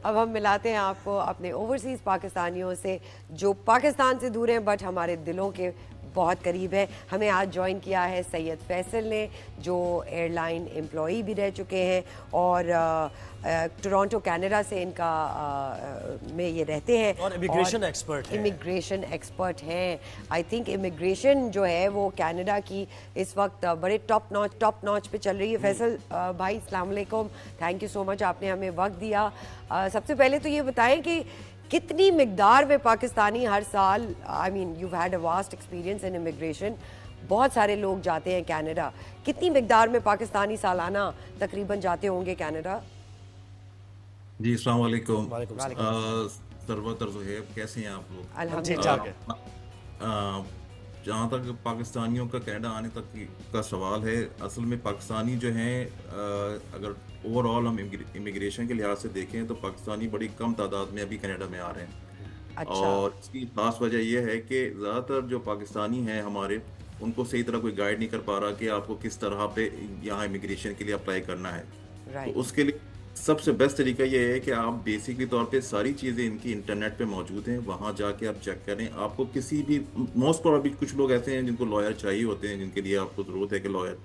अब हम मिलाते हैं आपको अपने ओवरसीज़ पाकिस्तानियों से जो पाकिस्तान से दूर हैं बट हमारे दिलों के बहुत करीब है। हमें आज ज्वाइन किया है सैयद फैसल ने, जो एयरलाइन एम्प्लॉई भी रह चुके हैं और टोरंटो कनाडा से इनका में ये रहते हैं और इमिग्रेशन एक्सपर्ट हैं। इमिग्रेशन एक्सपर्ट हैं। आई थिंक इमिग्रेशन जो है वो कनाडा की इस वक्त बड़े टॉप नॉच पे चल रही है। फैसल भाई अस्सलाम वालेकुम, थैंक यू सो मच, आपने हमें वक्त दिया। सबसे पहले तो ये बताएं कि कितनी मिकदार में पाकिस्तानी हर साल, I mean you had a vast experience in immigration, बहुत सारे लोग जाते हैं कनाडा, कितनी मिकदार में पाकिस्तानी सालाना तकरीबन जाते होंगे कनाडा? जी अस्सलाम वालेकुम। वालेकुम सरवत और ज़ुहैब, कैसे हैं आप लोग? हम ठीक अल्हम्दुलिल्लाह। ठाक है। जहाँ तक पाकिस्तानियों का कनाडा आने तक का सवाल है, असल में पाकिस्तानी जो हैं, अगर ओवरऑल हम इमिग्रेशन के लिहाज से देखें तो पाकिस्तानी बड़ी कम तादाद में अभी कनाडा में आ रहे हैं। अच्छा। और इसकी खास वजह यह है कि ज़्यादातर जो पाकिस्तानी हैं हमारे, उनको सही तरह कोई गाइड नहीं कर पा रहा कि आपको किस तरह पे यहाँ इमिग्रेशन के लिए अप्लाई करना है। तो राइट। उसके लिए सबसे बेस्ट तरीका ये है कि आप बेसिकली तौर पे सारी चीज़ें इनकी इंटरनेट पे मौजूद हैं, वहाँ जाके आप चेक करें। आपको किसी भी, मोस्ट प्रोबेबली कुछ लोग ऐसे हैं जिनको लॉयर चाहिए होते हैं, जिनके लिए आपको ज़रूरत है कि लॉयर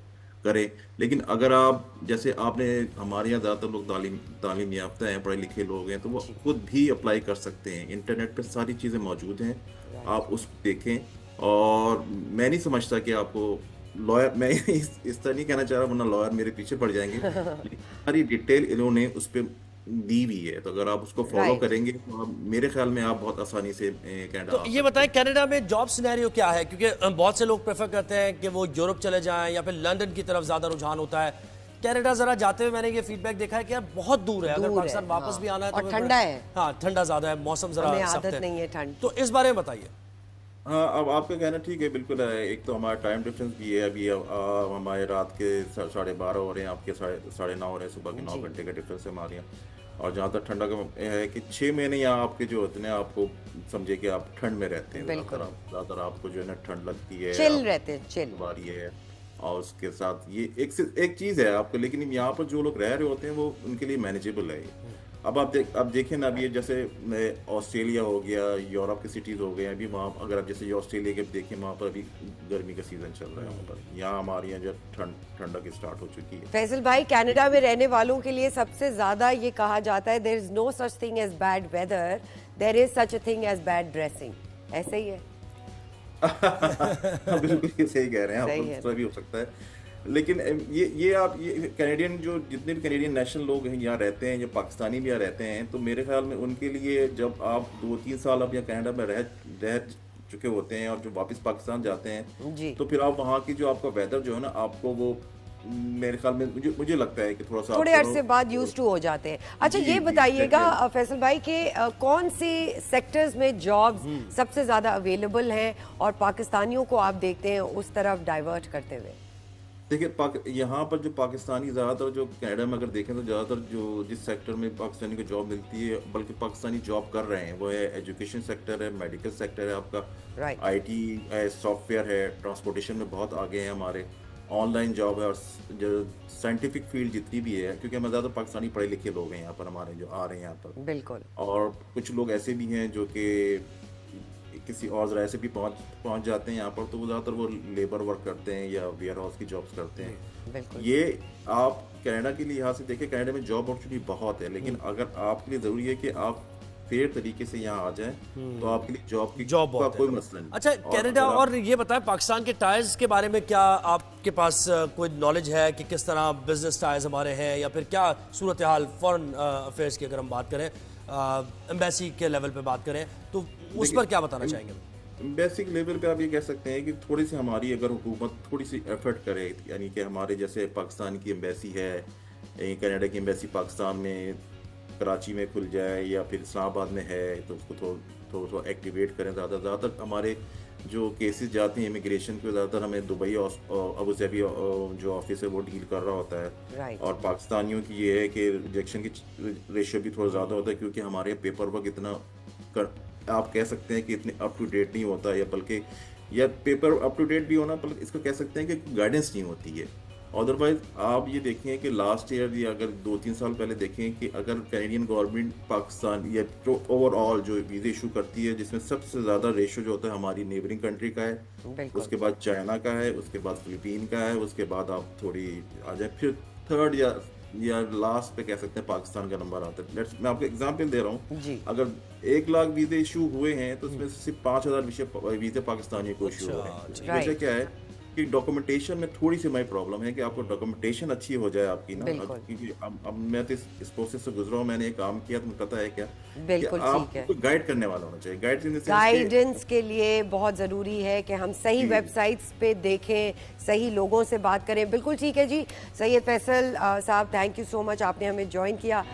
करें। लेकिन अगर आप, जैसे आपने, हमारे यहाँ ज़्यादातर लोग तालीम याफ्ता हैं, पढ़े लिखे लोग हैं, तो वो खुद भी अप्लाई कर सकते हैं। इंटरनेट पे सारी चीज़ें मौजूद हैं, आप उस देखें। और मैं नहीं समझता कि आपको लॉयर, मैं इस तरह नहीं कहना चाह रहा वरना लॉयर मेरे पीछे पड़ जाएंगे, लेकिन सारी डिटेल इन्होंने उस पर दी हुई है, तो अगर आप उसको फॉलो राइट। करेंगे तो मेरे ख्याल में आप बहुत आसानी से कनाडा तो आ ये सकते बताएं हैं। कनाडा में जॉब सिनेरियो क्या है, क्योंकि बहुत से लोग प्रेफर करते हैं कि वो यूरोप चले जाएं या फिर लंदन की तरफ ज़्यादा रुझान होता है। कनाडा ज़रा जाते हुए मैंने ये फीडबैक देखा है कि यार बहुत दूर है, अगर दूर पाकिस्तान है, वापस हाँ। भी आना है तो और ठंडा है, हाँ ठंडा ज़्यादा है, मौसम ज़रा हमें सख्त आदत है। नहीं है ठंड। तो इस बारे में बताइए। हाँ, अब आपका कहना ठीक है, बिल्कुल है। एक तो हमारा टाइम डिफरेंस भी है, अभी हमारे रात के 12:30 हो रहे हैं, आपके 9:30 हो रहे हैं, सुबह के 9 जी। घंटे का डिफरेंस है हमारे यहाँ। और जहाँ तक ठंडा का है कि 6 महीने यहाँ आपके जो होते हैं, आपको समझे कि आप ठंड में रहते हैं। बिल्कुल। ज़्यादातर आपको जो है ना ठंड लगती है, चिल आप रहते हैं, चिल। बारी है। और उसके साथ ये एक चीज़ है आपको, लेकिन यहाँ पर जो लोग रह रहे होते हैं वो उनके लिए मैनेजेबल है ये। अब देखें ना, अभी ये जैसे ऑस्ट्रेलिया हो गया, यूरोप की सिटीज़ हो गए, अभी वहाँ अगर आप जैसे ऑस्ट्रेलिया के देखें, वहाँ पर अभी गर्मी का सीज़न चल रहा है वहाँ पर। यहाँ हमारे यहाँ जो ठंडक स्टार्ट हो चुकी है। फैसल भाई, कनाडा में रहने वालों के लिए सबसे ज्यादा ये कहा जाता है, there is no such thing as bad weather, there is such a thing as bad dressing. ऐसे ही है? बिल्कुल ये सही कह रहे हैं आप, सही है। तो भी हो सकता है। लेकिन ये कैनेडियन, जो जितने भी कैनेडियन नेशनल लोग हैं यहाँ रहते हैं, जो पाकिस्तानी भी यहाँ रहते हैं, तो मेरे ख्याल में उनके लिए, जब आप 2-3 साल अब यहाँ कनाडा में रह चुके होते हैं और जो वापस पाकिस्तान जाते हैं, जी। तो फिर आप वहाँ की जो आपका वेदर जो है ना, आपको वो, मेरे ख्याल में, मुझे लगता है कि थोड़ा सा थोड़े अरसे बाद यूज टू हो जाते हैं। अच्छा, जी, ये जी, बताइएगा exactly। फैसल भाई कि कौन से सेक्टर्स में जॉब्स सबसे ज्यादा अवेलेबल हैं और पाकिस्तानियों को आप देखते हैं उस तरफ डाइवर्ट करते हुए? देखिए, यहाँ पर जो पाकिस्तानी, ज़्यादातर जो कनाडा में अगर देखें तो ज़्यादातर जो जिस सेक्टर में पाकिस्तानी को जॉब मिलती है, बल्कि पाकिस्तानी जॉब कर रहे हैं, वो है एजुकेशन सेक्टर है, मेडिकल सेक्टर है आपका, राइट। आईटी है, सॉफ्टवेयर है, ट्रांसपोर्टेशन में बहुत आगे हैं हमारे, ऑनलाइन जॉब है, और जो साइंटिफिक फील्ड जितनी भी है, क्योंकि हम ज़्यादातर पाकिस्तानी पढ़े लिखे लोग हैं यहाँ पर, हमारे जो आ रहे हैं यहाँ पर। बिल्कुल। और कुछ लोग ऐसे भी हैं जो कि किसी और ज़राए से भी पहुंच जाते हैं यहाँ पर, तो वो ज़्यादातर वो लेबर वर्क करते हैं या वेयर हाउस की जॉब्स करते हैं। बिल्कुल। ये आप कनाडा के लिहाज से देखें, कनाडा में जॉब अपॉर्चुनिटी बहुत है, लेकिन अगर आपके लिए ज़रूरी है कि आप फेयर तरीके से यहाँ आ जाएं, तो आपके लिए जॉब का बहुत कोई है। मसला नहीं। अच्छा, और कनाडा, अगर और ये बताएं पाकिस्तान के टायर्स के बारे में क्या आपके पास कोई नॉलेज है कि किस तरह बिजनेस टायर्स हमारे हैं, या फिर क्या सूरत हाल फॉरेन अफेयर्स की अगर हम बात करें, एम्बेसी के लेवल पे बात करें, तो उस पर क्या बताना चाहेंगे? बेसिक लेवल पे आप ये कह सकते हैं कि थोड़ी सी हमारी अगर हुकूमत थोड़ी सी एफर्ट करे, यानी कि हमारे जैसे पाकिस्तान की एम्बेसी है, कनाडा की एम्बेसी पाकिस्तान में कराची में खुल जाए या फिर इस्लामाबाद में है, तो उसको थोड़ा एक्टिवेट करें। ज़्यादातर हमारे जो केसेस जाते हैं इमिग्रेशन के, ज़्यादातर हमें दुबई और अबू धाबी जो ऑफिस है वो डील कर रहा होता है। राइट। और पाकिस्तानियों की ये है कि रिजेक्शन की रेशियो भी थोड़ा ज़्यादा होता है, क्योंकि हमारे पेपर वर्क इतना आप कह सकते हैं कि इतने अप टू डेट नहीं होता, या बल्कि, या पेपर अप टू डेट भी होना, बल्कि इसको कह सकते हैं कि गाइडेंस नहीं होती है। अदरवाइज आप ये देखें कि लास्ट ईयर या अगर 2-3 साल पहले देखें कि अगर कैनेडियन गवर्नमेंट पाकिस्तान या जो ओवरऑल जो वीज़े इशू करती है, जिसमें सबसे ज़्यादा रेशो जो होता है हमारी नेबरिंग कंट्री का है, बिल्कुल। उसके बाद चाइना का है, उसके बाद फिलीपीन का है, उसके बाद आप थोड़ी आ जाए, फिर थर्ड या लास्ट पे कह सकते हैं पाकिस्तान का नंबर आता है। लेट्स मैं आपको एग्जांपल दे रहा हूँ, जी। अगर 1 लाख वीज़े इशू हुए हैं तो उसमें से सिर्फ 5,000 वीज़े पाकिस्तानियों को इशू हुए हैं। उसकी वजह Right. क्या है कि डॉक्यूमेंटेशन में थोड़ी सी हमारी प्रॉब्लम है कि आपको डॉक्यूमेंटेशन अच्छी हो जाए आपकी ना। बिल्कुल। क्योंकि अब मैं तो इस प्रोसेस से गुजरा हूँ, मैंने एक काम किया, तुम्हें पता है क्या कि बिल्कुल ठीक है। आपको गाइड करने वाला होना चाहिए। गाइड इन द सेंस कि गाइडेंस के लिए बहुत ज़रूरी है कि हम सही जी। वेबसाइट्स पे देखें, सही लोगों से बात करें। बिल्कुल ठीक है जी। सैयद फैसल साहब, थैंक यू सो मच, आपने हमें ज्वाइन किया।